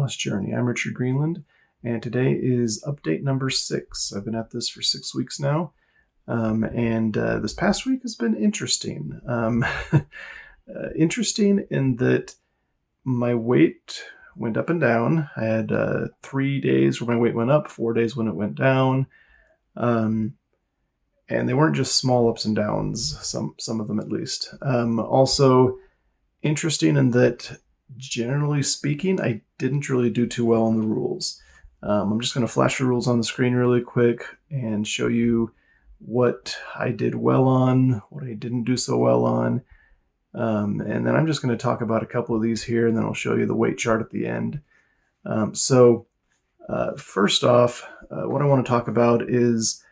Loss Journey. I'm Richard Greenland, and today is update number 6. I've been at this for 6 weeks now, and this past week has been interesting. Interesting in that my weight went up and down. I had 3 days where my weight went up, 4 days when it went down. And they weren't just small ups and downs, some of them at least. Also, interesting in that, generally speaking, I didn't really do too well on the rules. I'm just going to flash the rules on the screen really quick and show you what I did well on, what I didn't do so well on. And then I'm just going to talk about a couple of these here, and then I'll show you the weight chart at the end. First off, what I want to talk about is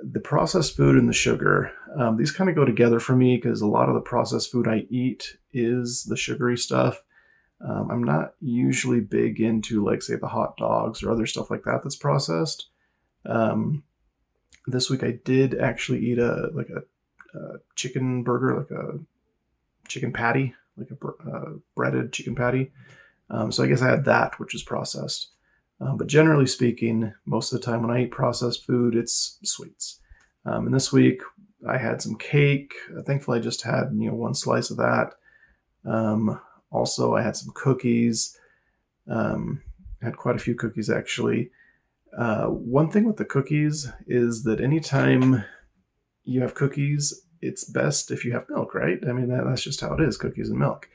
the processed food and the sugar. These kind of go together for me because a lot of the processed food I eat is the sugary stuff. I'm not usually big into, like, say, the hot dogs or other stuff like that that's processed. This week I did actually eat a chicken burger, like a chicken patty, like a breaded chicken patty. So I guess I had that, which is processed. But generally speaking, most of the time when I eat processed food, it's sweets. And this week I had some cake. Thankfully, I just had one slice of that. Also, I had some cookies. I had quite a few cookies, actually. One thing with the cookies is that anytime you have cookies, it's best if you have milk, right? I mean, that's just how it is, cookies and milk.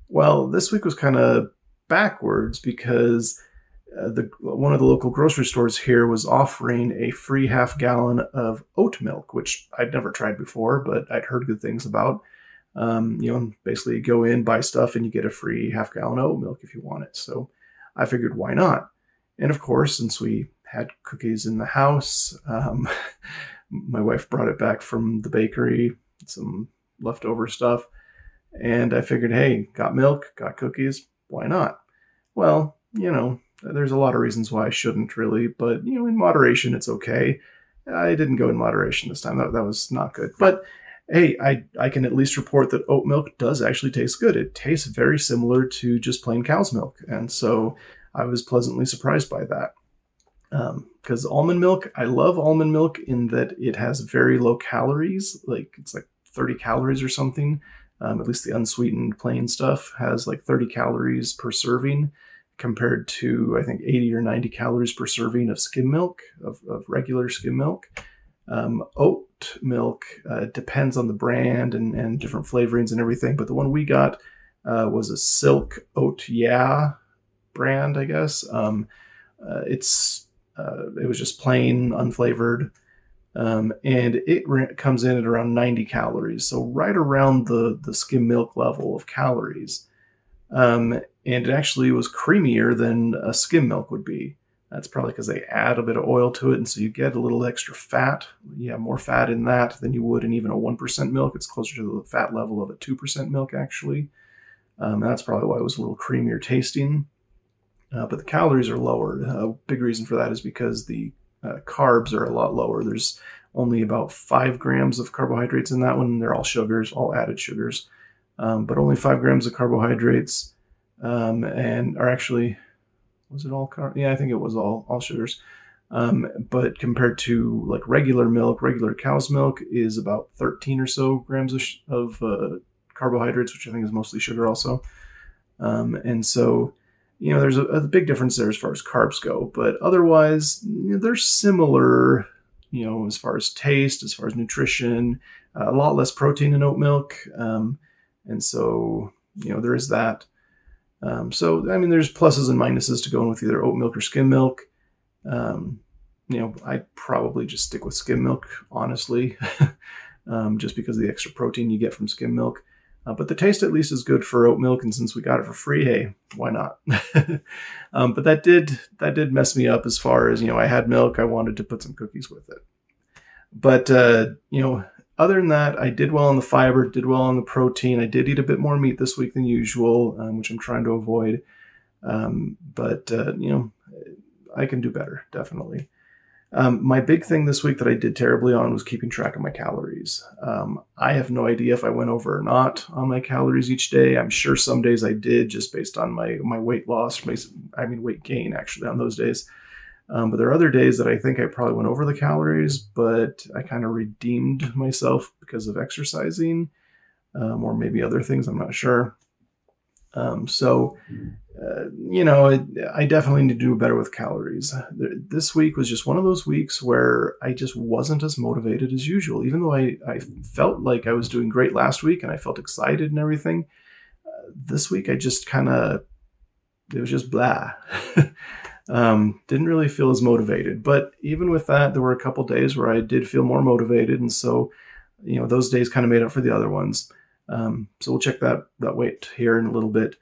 Well, this week was kind of backwards because one of the local grocery stores here was offering a free half gallon of oat milk, which I'd never tried before, but I'd heard good things about. Basically you go in, buy stuff, and you get a free half gallon of oat milk if you want it. So I figured, why not? And of course, since we had cookies in the house, my wife brought it back from the bakery, some leftover stuff. And I figured, hey, got milk, got cookies, why not? Well, there's a lot of reasons why I shouldn't really, but in moderation, it's okay. I didn't go in moderation this time. That was not good. But hey, I can at least report that oat milk does actually taste good. It tastes very similar to just plain cow's milk. And so I was pleasantly surprised by that. Because almond milk, I love almond milk in that it has very low calories. It's like 30 calories or something. At least the unsweetened plain stuff has like 30 calories per serving, compared to, I think, 80 or 90 calories per serving of skim milk, of regular skim milk. Oat milk depends on the brand and different flavorings and everything, but the one we got was a Silk Oat Yeah brand, I guess. It was just plain, unflavored, and it comes in at around 90 calories, so right around the skim milk level of calories. And it actually was creamier than a skim milk would be. That's probably because they add a bit of oil to it, and so you get a little extra fat. You have more fat in that than you would in even a 1% milk. It's closer to the fat level of a 2% milk, actually. And that's probably why it was a little creamier tasting. But the calories are lower. A big reason for that is because the carbs are a lot lower. There's only about 5 grams of carbohydrates in that one. They're all sugars, all added sugars. But only 5 grams of carbohydrates, and are actually, was it all carb? Yeah, I think it was all sugars. But compared to like regular milk, regular cow's milk is about 13 or so grams of carbohydrates, which I think is mostly sugar also. And so, there's a big difference there as far as carbs go, but otherwise, they're similar, as far as taste, as far as nutrition, a lot less protein in oat milk. And so, there is that. There's pluses and minuses to going with either oat milk or skim milk. I'd probably just stick with skim milk, honestly, just because of the extra protein you get from skim milk. But the taste at least is good for oat milk, and since we got it for free, hey, why not? But that did mess me up as far as, I had milk, I wanted to put some cookies with it. But, other than that, I did well on the fiber, did well on the protein. I did eat a bit more meat this week than usual, which I'm trying to avoid. But I can do better, definitely. My big thing this week that I did terribly on was keeping track of my calories. I have no idea if I went over or not on my calories each day. I'm sure some days I did, just based on my weight loss, weight gain actually on those days. But there are other days that I think I probably went over the calories, but I kind of redeemed myself because of exercising, or maybe other things. I'm not sure. So I definitely need to do better with calories. This week was just one of those weeks where I just wasn't as motivated as usual, even though I felt like I was doing great last week and I felt excited and everything. This week, I just it was just blah. Didn't really feel as motivated. But even with that, there were a couple days where I did feel more motivated. And so, those days kind of made up for the other ones. So we'll check that weight here in a little bit.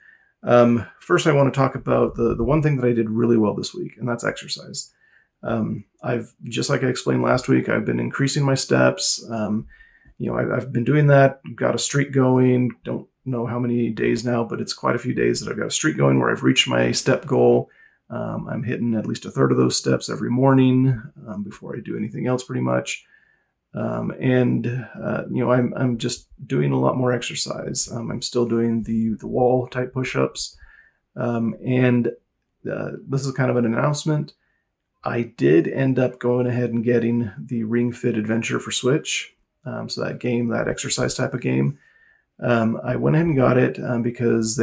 First, I want to talk about the one thing that I did really well this week, and that's exercise. I've, just like I explained last week, I've been increasing my steps. I've been doing that, got a streak going. Don't know how many days now, but it's quite a few days that I've got a streak going where I've reached my step goal. I'm hitting at least a third of those steps every morning before I do anything else, pretty much. I'm just doing a lot more exercise. I'm still doing the wall type push-ups. And this is kind of an announcement. I did end up going ahead and getting the Ring Fit Adventure for Switch. So that game, that exercise type of game. I went ahead and got it because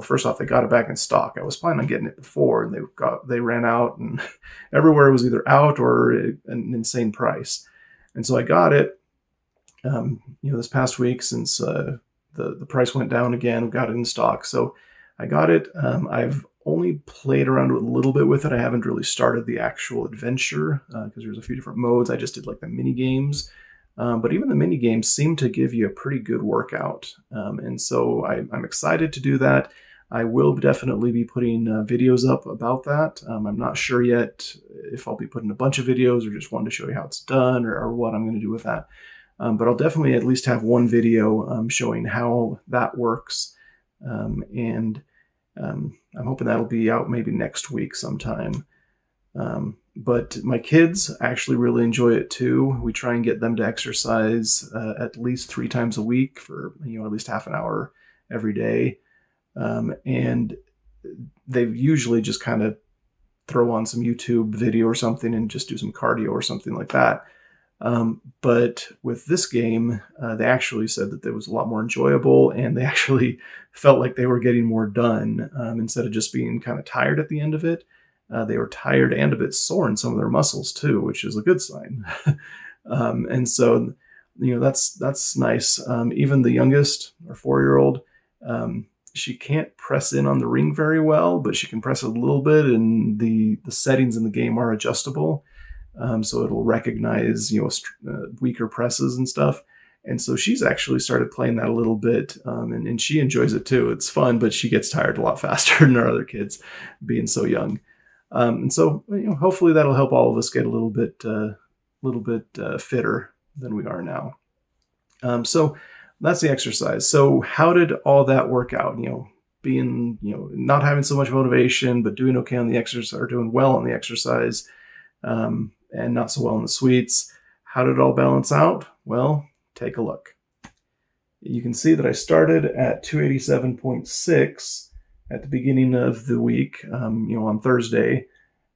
first off, they got it back in stock. I was planning on getting it before, and they ran out, and everywhere it was either out or an insane price. And so I got it, this past week since the price went down again. Got it in stock, so I got it. I've only played around a little bit with it. I haven't really started the actual adventure because there's a few different modes. I just did like the mini games. But even the mini games seem to give you a pretty good workout. And so I'm excited to do that. I will definitely be putting videos up about that. I'm not sure yet if I'll be putting a bunch of videos or just one to show you how it's done or what I'm going to do with that. But I'll definitely at least have one video showing how that works. And I'm hoping that'll be out maybe next week sometime. But my kids actually really enjoy it too. We try and get them to exercise at least 3 times a week for at least half an hour every day. And they usually just kind of throw on some YouTube video or something and just do some cardio or something like that. But with this game, they actually said that it was a lot more enjoyable, and they actually felt like they were getting more done instead of just being kind of tired at the end of it. They were tired and a bit sore in some of their muscles too, which is a good sign. And so, that's nice. Even the youngest, our 4-year-old, she can't press in on the ring very well, but she can press it a little bit, and the settings in the game are adjustable. So it'll recognize, weaker presses and stuff. And so she's actually started playing that a little bit, and she enjoys it too. It's fun, but she gets tired a lot faster than our other kids being so young. And so, hopefully that'll help all of us get a little bit fitter than we are now. So that's the exercise. So how did all that work out? Being, not having so much motivation, but doing okay on the exercise, or doing well on the exercise, and not so well on the sweets. How did it all balance out? Well, take a look. You can see that I started at 287.6 at the beginning of the week, on Thursday,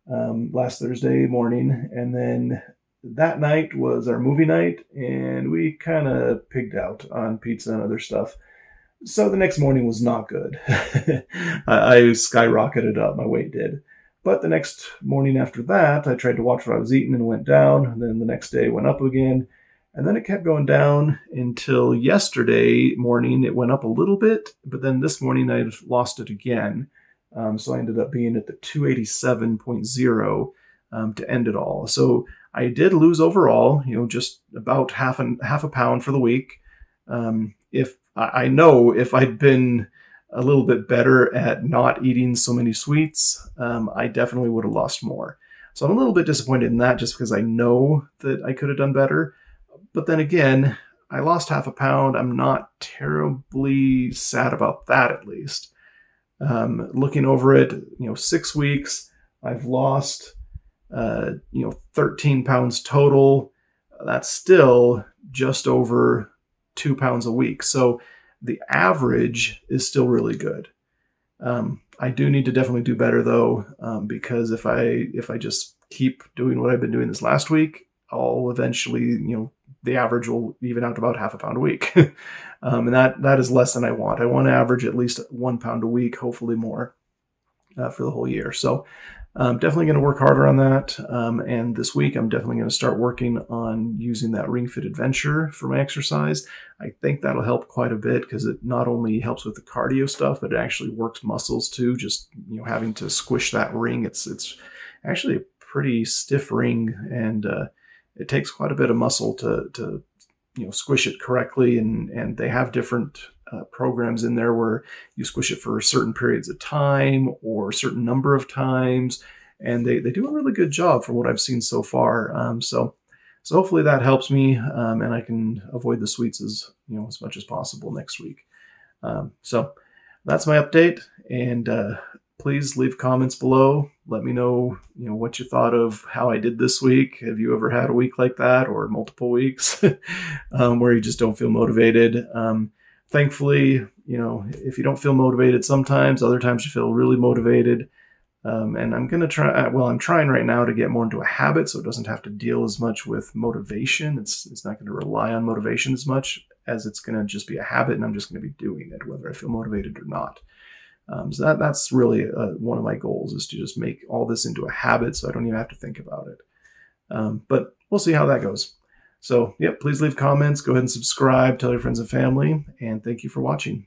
last Thursday morning. And then that night was our movie night, and we kind of pigged out on pizza and other stuff. So the next morning was not good. I skyrocketed up, my weight did. But the next morning after that, I tried to watch what I was eating and it went down. And then the next day it went up again. And then it kept going down until yesterday morning. It went up a little bit, but then this morning I lost it again. So I ended up being at the 287.0 to end it all. So I did lose overall, just about half a pound for the week. If I'd been a little bit better at not eating so many sweets, I definitely would have lost more. So I'm a little bit disappointed in that, just because I know that I could have done better. But then again, I lost half a pound. I'm not terribly sad about that, at least. Looking over it, 6 weeks, I've lost 13 pounds total. That's still just over 2 pounds a week. So the average is still really good. I do need to definitely do better though, because if I just keep doing what I've been doing this last week, I'll eventually, the average will even out to about half a pound a week, and that is less than I want. I want to average at least 1 pound a week, hopefully more, for the whole year. So I'm definitely going to work harder on that. And this week, I'm definitely going to start working on using that Ring Fit Adventure for my exercise. I think that'll help quite a bit because it not only helps with the cardio stuff, but it actually works muscles too. Just having to squish that ring, it's actually a pretty stiff ring, and it takes quite a bit of muscle to squish it correctly. And they have different programs in there where you squish it for certain periods of time or a certain number of times, and they do a really good job from what I've seen so far. So hopefully that helps me, and I can avoid the sweets as much as possible next week. So that's my update, and please leave comments below. Let me know what you thought of how I did this week. Have you ever had a week like that, or multiple weeks where you just don't feel motivated? Thankfully, if you don't feel motivated sometimes, other times you feel really motivated. And I'm going to try, I'm trying right now to get more into a habit so it doesn't have to deal as much with motivation. It's not going to rely on motivation as much as it's going to just be a habit, and I'm just going to be doing it whether I feel motivated or not. So that's really one of my goals, is to just make all this into a habit so I don't even have to think about it. But we'll see how that goes. So, please leave comments, go ahead and subscribe, tell your friends and family, and thank you for watching.